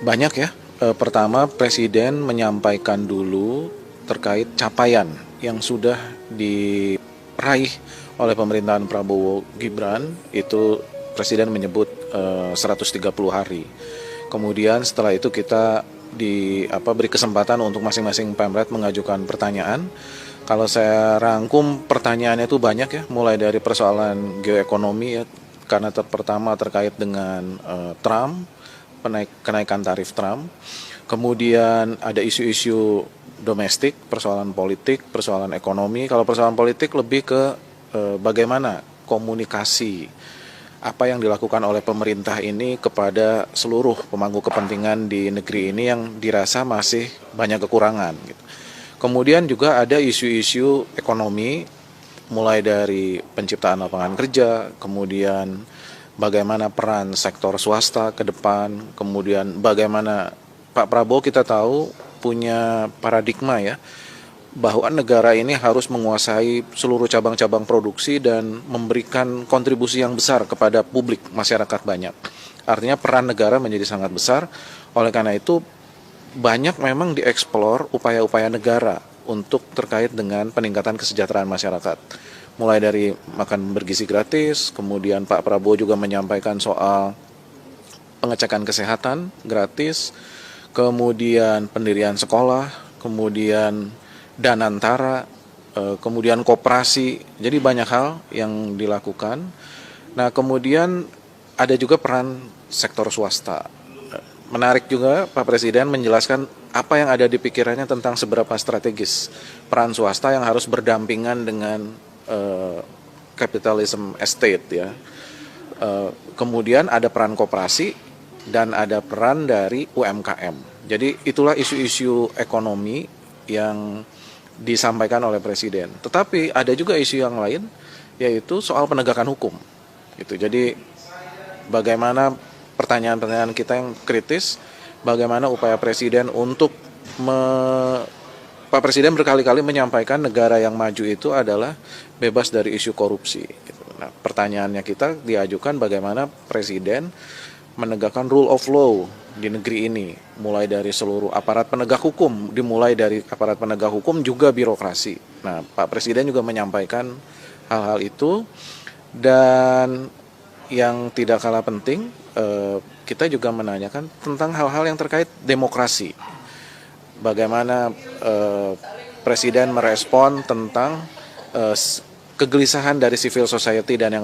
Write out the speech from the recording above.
Banyak ya. Pertama, Presiden menyampaikan dulu terkait capaian yang sudah diraih oleh pemerintahan Prabowo Gibran. Itu Presiden menyebut 130 hari. Kemudian setelah itu kita beri kesempatan untuk masing-masing Pemret mengajukan pertanyaan. Kalau saya rangkum pertanyaannya itu banyak ya, mulai dari persoalan geoekonomi ya, karena pertama terkait dengan Trump, kenaikan tarif Trump. Kemudian ada isu-isu domestik, persoalan politik, persoalan ekonomi. Kalau persoalan politik lebih ke bagaimana komunikasi apa yang dilakukan oleh pemerintah ini kepada seluruh pemangku kepentingan di negeri ini yang dirasa masih banyak kekurangan. Gitu. Kemudian juga ada isu-isu ekonomi, mulai dari penciptaan lapangan kerja, kemudian bagaimana peran sektor swasta ke depan, kemudian bagaimana Pak Prabowo kita tahu punya paradigma ya, bahwa negara ini harus menguasai seluruh cabang-cabang produksi dan memberikan kontribusi yang besar kepada publik, masyarakat banyak. Artinya peran negara menjadi sangat besar, oleh karena itu banyak memang dieksplor upaya-upaya negara untuk terkait dengan peningkatan kesejahteraan masyarakat. Mulai dari makan bergizi gratis, kemudian Pak Prabowo juga menyampaikan soal pengecekan kesehatan gratis, kemudian pendirian sekolah, kemudian Danantara, kemudian koperasi. Jadi banyak hal yang dilakukan. Nah, kemudian ada juga peran sektor swasta. Menarik juga Pak Presiden menjelaskan apa yang ada di pikirannya tentang seberapa strategis peran swasta yang harus berdampingan dengan capitalism estate ya. Kemudian ada peran koperasi dan ada peran dari UMKM. Jadi itulah isu-isu ekonomi yang disampaikan oleh Presiden. Tetapi ada juga isu yang lain, yaitu soal penegakan hukum. Gitu. Jadi bagaimana pertanyaan-pertanyaan kita yang kritis, bagaimana upaya Presiden untuk Pak Presiden berkali-kali menyampaikan negara yang maju itu adalah bebas dari isu korupsi. Gitu. Nah, pertanyaannya kita diajukan bagaimana Presiden menegakkan rule of law di negeri ini, mulai dari seluruh aparat penegak hukum, dimulai dari aparat penegak hukum juga birokrasi. Nah, Pak Presiden juga menyampaikan hal-hal itu, dan yang tidak kalah penting, kita juga menanyakan tentang hal-hal yang terkait demokrasi. Bagaimana Presiden merespon tentang kegelisahan dari civil society dan yang lain.